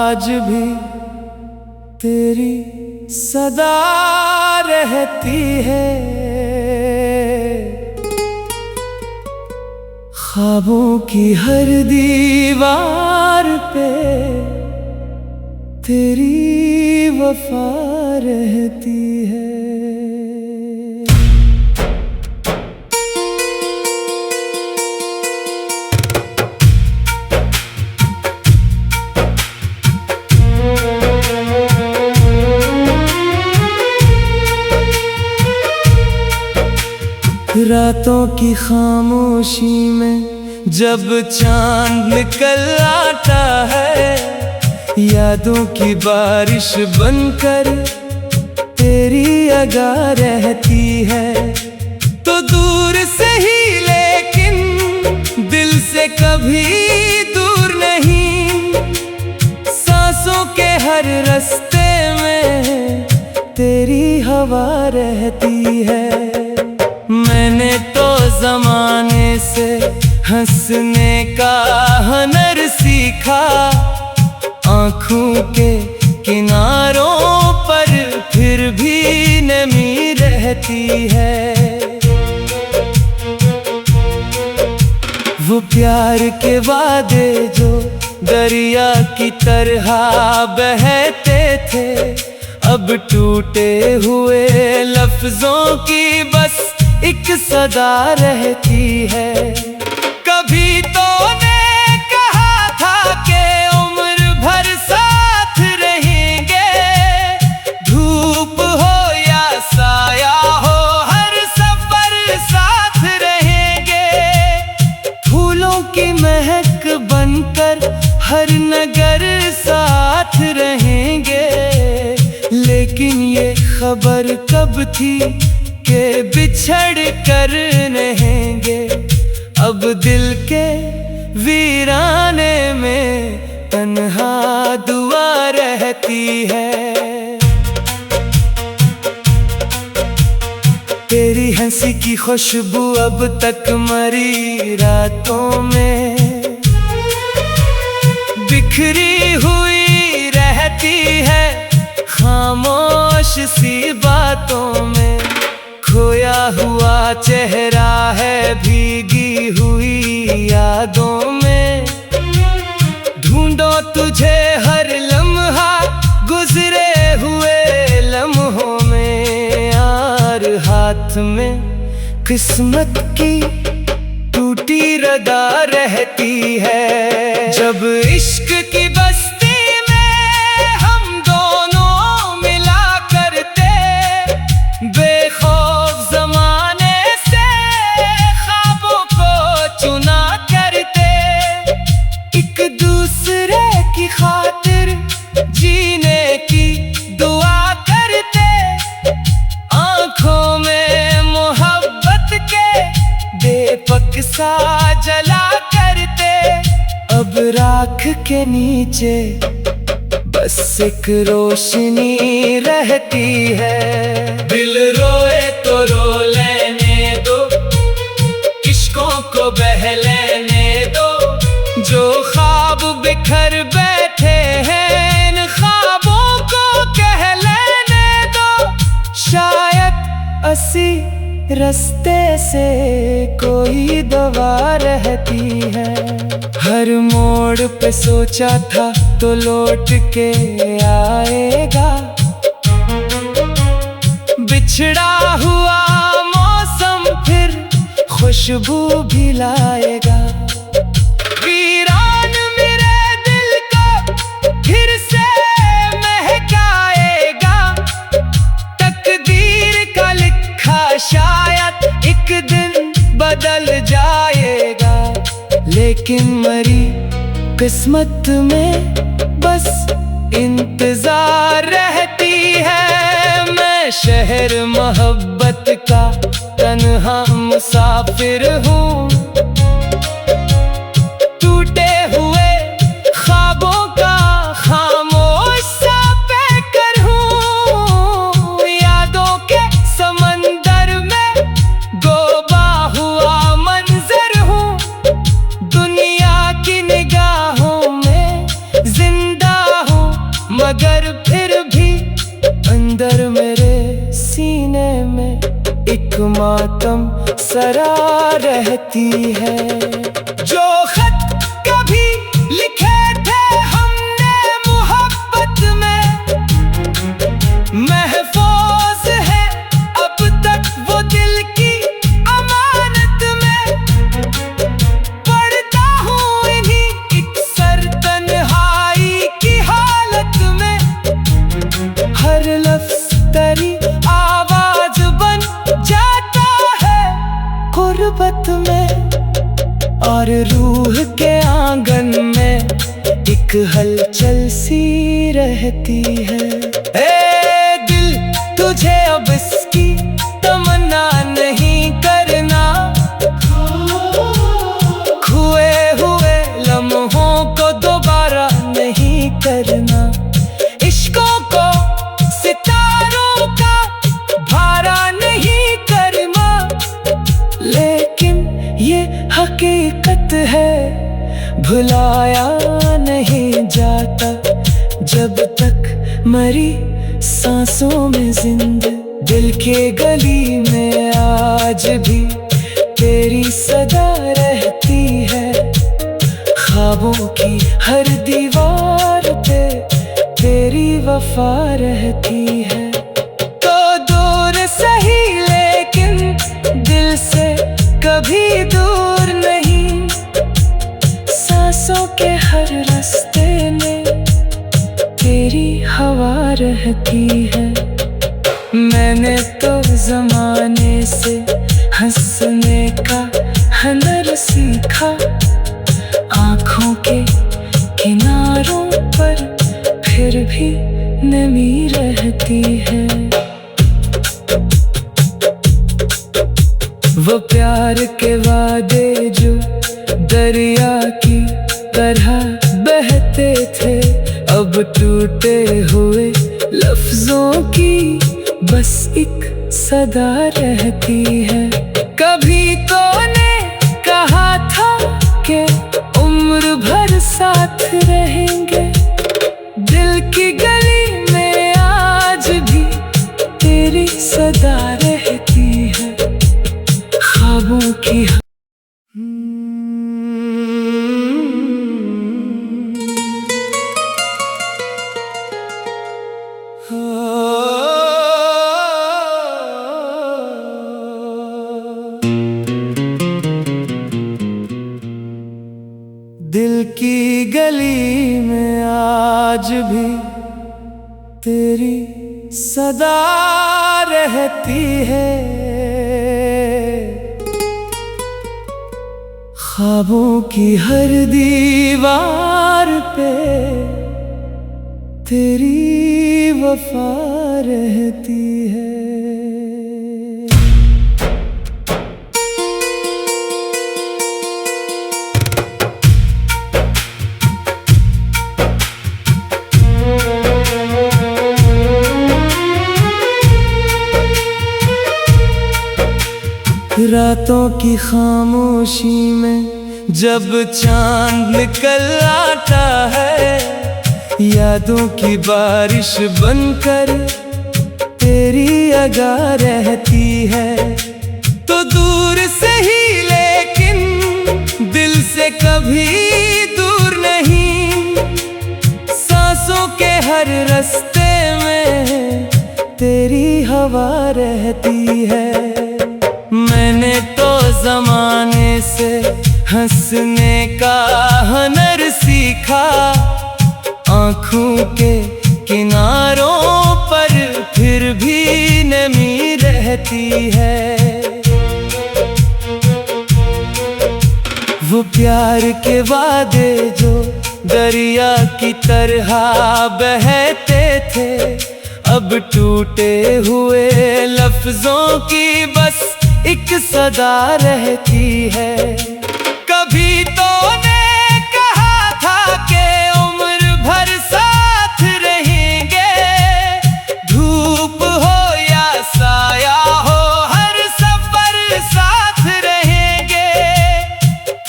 आज भी तेरी सदा रहती है। ख्वाबों की हर दीवार पे तेरी वफा रहती है। रातों की खामोशी में जब चांद निकल आता है, यादों की बारिश बनकर तेरी अगा रहती है। तो दूर से ही लेकिन दिल से कभी दूर नहीं, सांसों के हर रास्ते में तेरी हवा रहती है। मैंने तो ज़माने से हंसने का हुनर सीखा, आँखों के किनारों पर फिर भी नमी रहती है। वो प्यार के वादे जो दरिया की तरह बहते थे, अब टूटे हुए लफ्जों की बस एक सदा रहती है। कभी तो ने कहा था कि उम्र भर साथ रहेंगे, धूप हो या साया हो हर सफर साथ रहेंगे। फूलों की महक बनकर हर नगर साथ रहेंगे, लेकिन ये खबर कब थी के बिछड़ कर रहेंगे। अब दिल के वीराने में तन्हा दुआ रहती है। तेरी हंसी की खुशबू अब तक मरी रातों में बिखरी हुई रहती है, खामोश सी बातों में। खोया हुआ चेहरा है भीगी हुई यादों में, ढूंढो तुझे हर लम्हा गुजरे हुए लम्हों में। यार हाथ में किस्मत की टूटी रदा रहती है। जब इश्क की बस्ती में हम दोनों मिला करते, बेखौफ खातिर जीने की दुआ करते, आंखों में मोहब्बत के दीपक सा जला करते। अब राख के नीचे बस एक रोशनी रहती है। दिल रोए तो रो लेने दो, इश्कों को बह लेने दो। जो ख्वाब बिखर बैठे हैं इन ख्वाबों को कह लेने दो। शायद असी रास्ते से कोई दवा रहती है। हर मोड़ पे सोचा था तो लौट के आएगा, बिछड़ा हुआ मौसम फिर खुशबू भी लाएगा। वीरान मेरे दिल को फिर से महकाएगा, तकदीर का लिखा शायद एक दिन बदल जाएगा। लेकिन मरी किस्मत में बस इंतजार रहती है। मैं शहर मोहब्बत का तन्हा मुसाफिर हूँ, टूटे हुए ख्वाबों का खामोश सा पैकर हूँ। यादों के समंदर में डूबा हुआ मंजर हूँ, दुनिया की निगाहों में जिंदा हूँ। रहती है। जो खत कभी लिखे थे हमने मोहब्बत में, महफूज है अब तक वो दिल की अमानत में। पढ़ता हूँ इन्हीं एक सर तन्हाई की हालत में, हर लफ्ज़ तेरी आवाज बन जाता है गुर्बत में। और रूह के आंगन में एक हलचल सी रहती है। ए दिल तुझे अब इसकी तमन्ना नहीं करना, खोए हुए लम्हों को दोबारा नहीं करना। इश्कों को सितारों का भारा नहीं करना, लेकिन ये हकीकत है भुलाया नहीं जाता जब तक मरी सांसों में जिंदा। दिल के गली में आज भी तेरी सदा रहती है, ख्वाबों की हर दीवार पे तेरी वफा रहती है। तो दूर सही लेकिन दिल से कभी दूर नहीं, सांसों के हर रास्ते में तेरी हवा रहती है। मैंने तो ज़माने से हंसने का हुनर सीखा, आँखों के किनारों पर फिर भी नमी रहती है। वो प्यार के वादे जो दरिया की तरह बहते थे, अब टूटे हुए लफ्जों की बस एक सदा रहती है। कभी तो ने कहा था कि उम्र भर साथ रहेंगे, दिल की गली में आज भी तेरी सदा रहती है, ख्वाबों की। दिल की गली में आज भी तेरी सदा रहती है, ख्वाबों की हर दीवार पे तेरी वफा रहती है। रातों की खामोशी में जब चांद निकल आता है, यादों की बारिश बनकर तेरी अगा रहती है। तो दूर से ही लेकिन दिल से कभी दूर नहीं, सांसों के हर रास्ते में तेरी हवा रहती है। मैंने तो ज़माने से हंसने का हुनर सीखा, आँखों के किनारों पर फिर भी नमी रहती है। वो प्यार के वादे जो दरिया की तरह बहते थे, अब टूटे हुए लफ्जों की बस एक सदा रहती है। कभी तो ने कहा था कि उम्र भर साथ रहेंगे, धूप हो या साया हो हर सफर साथ रहेंगे।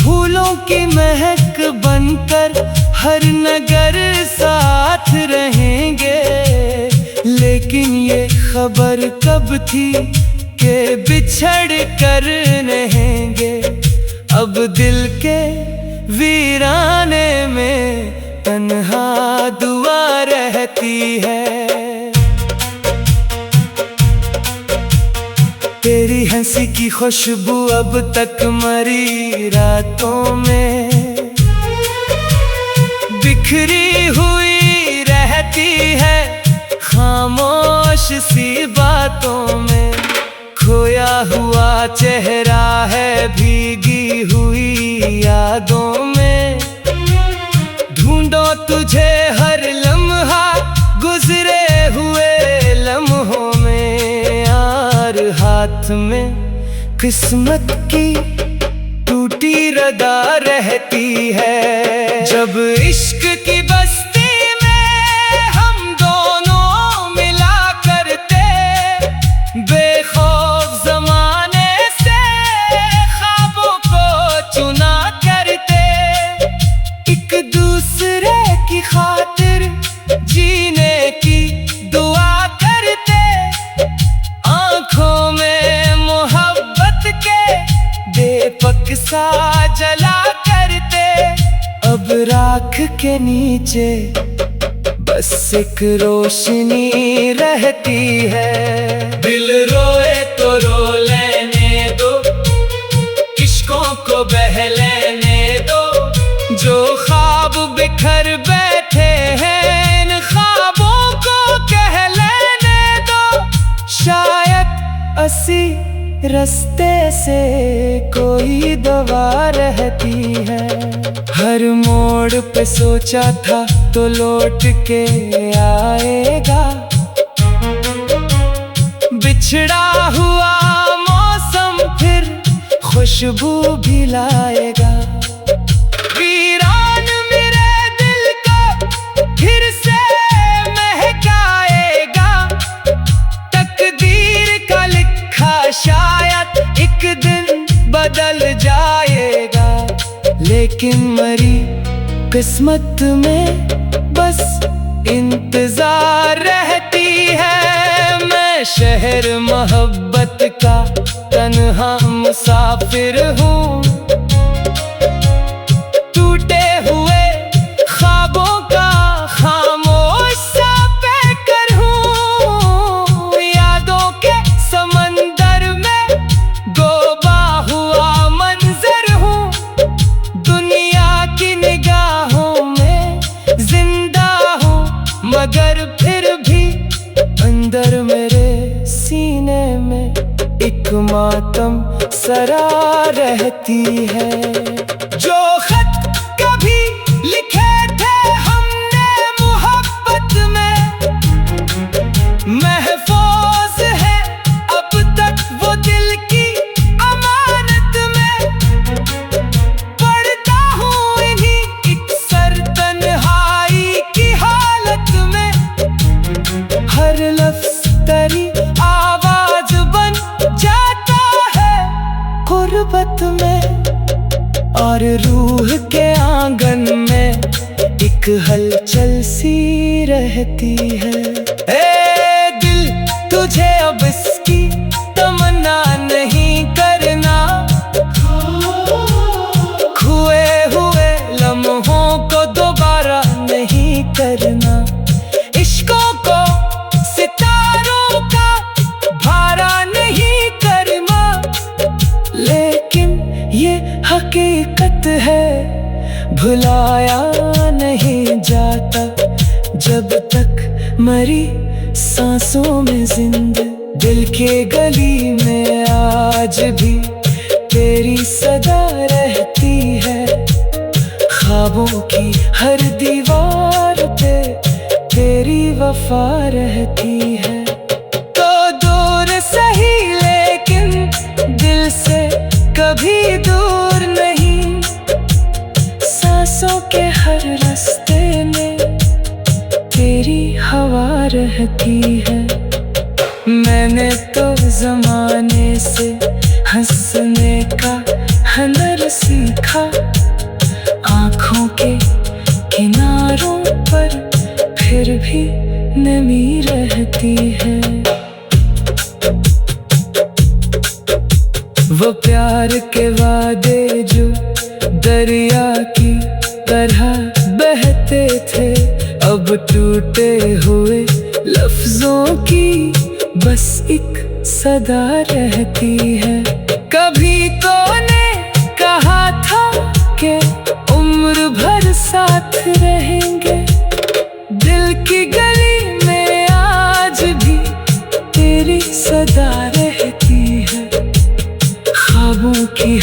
फूलों की महक बनकर हर नगर साथ रहेंगे, लेकिन ये खबर कब थी कि ये बिछड़ कर रहेंगे अब दिल के वीराने में तन्हा दुआ रहती है। तेरी हंसी की खुशबू अब तक मरी रातों में बिखरी हुई रहती है, खामोश सी बातों में। खोया हुआ चेहरा है भीगी हुई यादों में। ढूंढो तुझे हर लम्हा गुजरे हुए लम्हों में। यार हाथ में किस्मत की टूटी रदा रहती है। जब इश्क की बस्ती में हम दोनों मिला करते, बेखौफ जमाने से ख्वाबों को चुना करते। एक दूसरे की खातिर जीने की दुआ करते, आंखों में मोहब्बत के दीपक सा जला करते। अब राख के नीचे बस एक रोशनी रहती है। दिल रोए तो रो लेने दो, इश्कों को बह लेने दो। जो ख्वाब बिखर बैठे हैं इन ख्वाबों को कह लेने दो। शायद असी रास्ते से कोई दवा रहती है। हर मोड़ पे सोचा था तो लौट के आएगा, बिछड़ा हुआ मौसम फिर खुशबू भी लाएगा। वीरान मेरे दिल को फिर से महकाएगा। तकदीर का लिखा शायद एक दिन बदल जाएगा, लेकिन मरी किस्मत में बस इंतजार रहती है। मैं शहर मोहब्बत का तन्हा मुसाफिर हूँ, टूटे हुए ख्वाबों का खामोश सा पैकर हूँ। यादों के समंदर में डूबा हुआ मंजर हूँ। दुनिया की निगाहों में जिंदा हूँ, मगर फिर भी अंदर मेरे सीने में एक मातम सरा रहती है। जो खत कभी लिखे थे हमने मोहब्बत में, महफूज है अब तक वो दिल की अमानत में। पढ़ता हूँ इन्हीं एक सर तन्हाई की हालत में। हर लफ्ज़ तेरी आवाज बन जाता है गुर्बत में। और रूह के आंगन में एक हलचल सी रहती है। ए दिल तुझे अब इसकी तमन्ना नहीं करना, खोए हुए लम्हों को दोबारा नहीं करना। इश्कों को सितारों का भारा नहीं करना, लेकिन ये हकीकत है भुलाया नहीं जाता। जब तक मरी सांसों में जिंदा दिल के गली में आज भी तेरी सदा रहती है। ख्वाबों की हर दीवार पे तेरी वफा रहती है। तो दूर सही लेकिन दिल से कभी दूर नहीं। सांसों के हर रास्ते में तेरी हवा रहती है। मैंने तो जमाने से हंसने का हुनर सीखा, आँखों के किनारों पर फिर भी नमी रहती है। जो दरिया की तरह बहते थे, अब टूटे हुए लफ्जों की बस एक सदा रहती है। कभी तो ने कहा था कि उम्र भर साथ रहेंगे, दिल की गली में आज भी तेरी सदा रहती है। ख्वाबों की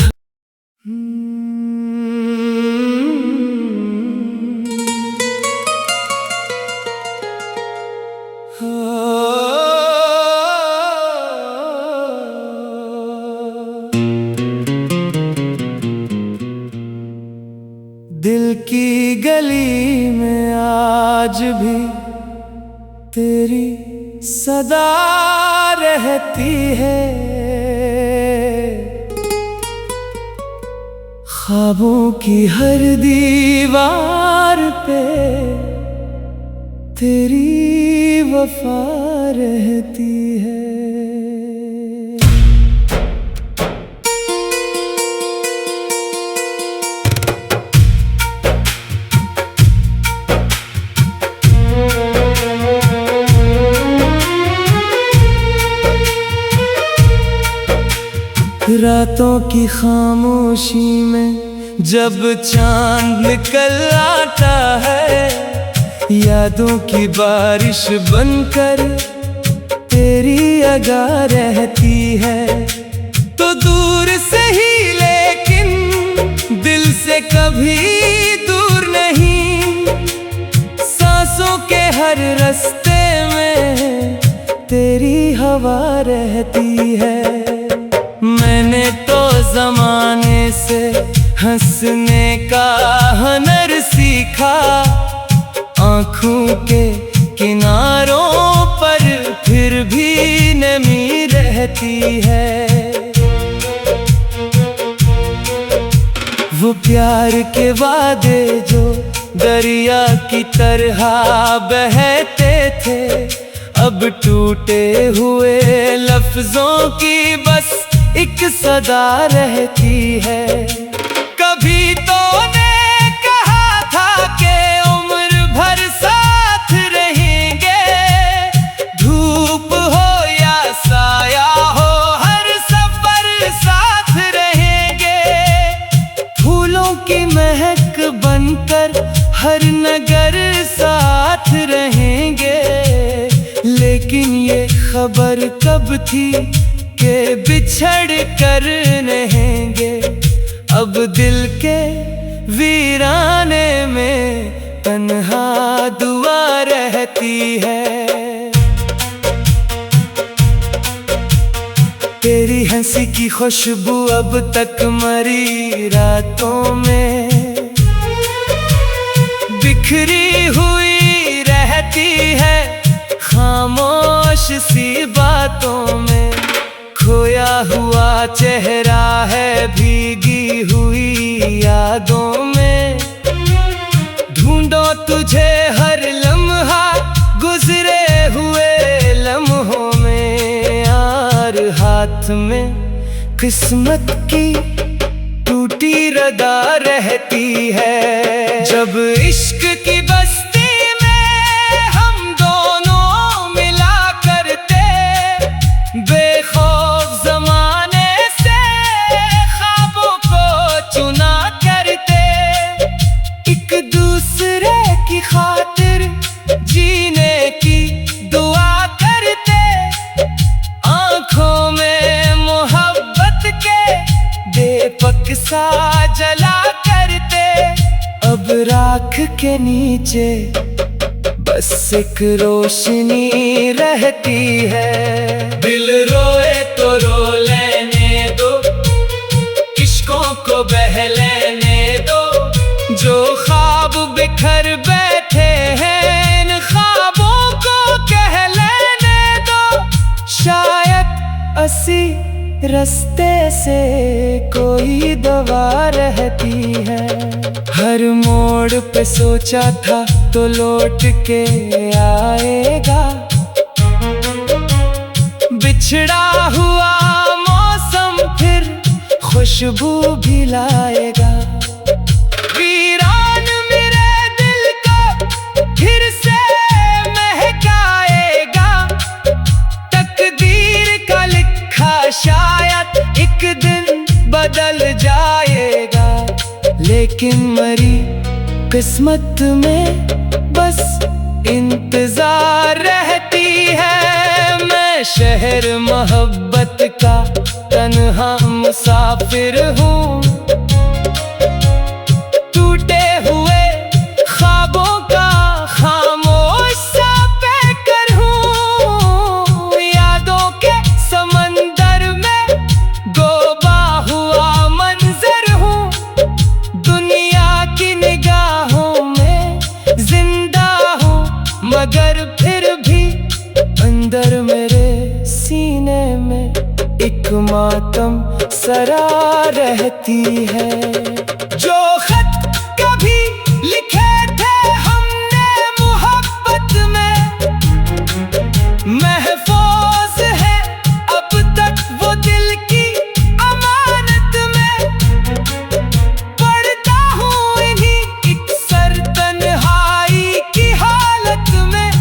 दिल की गली में आज भी तेरी सदा रहती है। ख्वाबों की हर दीवार पे तेरी वफा रहती है। रातों की खामोशी में जब चांद निकल आता है, यादों की बारिश बनकर तेरी अगा रहती है। तो दूर से ही लेकिन दिल से कभी दूर नहीं, सांसों के हर रास्ते में तेरी हवा रहती है। मैंने तो ज़माने से हंसने का हुनर सीखा, आँखों के किनारों पर फिर भी नमी रहती है। वो प्यार के वादे जो दरिया की तरह बहते थे, अब टूटे हुए लफ्जों की बस एक सदा रहती है। कभी तो ने कहा था कि उम्र भर साथ रहेंगे, धूप हो या साया हो हर सफर साथ रहेंगे। फूलों की महक बनकर हर नगर साथ रहेंगे, लेकिन ये खबर कब थी के बिछड़ कर रहेंगे। अब दिल के वीराने में तन्हा दुआ रहती है। तेरी हंसी की खुशबू अब तक मरी रातों में बिखरी हुई रहती है, खामोश सी बातों में। खोया हुआ चेहरा है भीगी हुई यादों में, ढूंढो तुझे हर लम्हा गुजरे हुए लम्हों में। यार हाथ में किस्मत की टूटी रदा रहती है। जब इश्क की बस्ती में हम दोनों मिला करते, बेखौफ जमाने से ख्वाबों को चुना करते, एक दूसरे की खातिर जीने की दुआ करते, आंखों में मोहब्बत के दीपक सा जला करते। अब राख के नीचे बस एक रोशनी रहती है। दिल रोए तो रो लेने दो, इश्कों को बह लेने दो, जो ख्वाब बिखर बैठे हैं इन ख्वाबों को कह लेने दो। शायद असी रास्ते से कोई दवा रहती है। हर मोड़ पे सोचा था तो लौट के आएगा, बिछड़ा हुआ मौसम फिर खुश खुशबू भी लाएगा। वीरान मेरे दिल को फिर से महकाएगा। तकदीर का लिखा शायद एक दिन बदल जाएगा, लेकिन मरी किस्मत में बस इंतजार रहती है। मैं शहर मोहब्बत का तन्हा मुसाफिर हूँ, टूटे हुए ख्वाबों का खामोश सा पैकर हूँ। यादों के समंदर में डूबा हुआ मंजर हूँ। दुनिया की निगाहों में जिंदा हूँ, मगर फिर भी अंदर मेरे सीने में एक मातम सरा रहती है। जो खत कभी लिखे थे हमने मोहब्बत में, महफूज है अब तक वो दिल की अमानत में। पढ़ता हूँ इन्हीं एक सर तन्हाई की हालत में।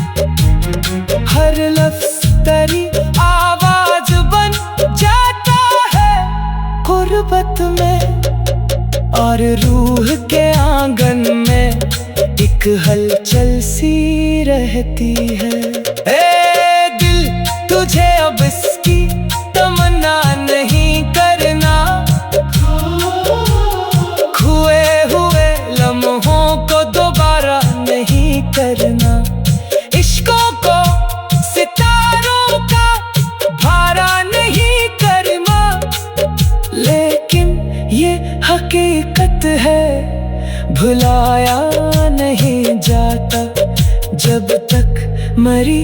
हर लफ्ज़ तेरी आवाज बन जाता है गुर्बत में, और रूह के आंगन में एक हलचल सी रहती है। ए दिल, तुझे अब इसकी तमन्ना नहीं करना। खोए हुए लम्हों को दोबारा नहीं करना। इश्कों को सितारों का भारा नहीं करना, लेकिन ये हकीकत है भुलाया नहीं जाता जब तक मरी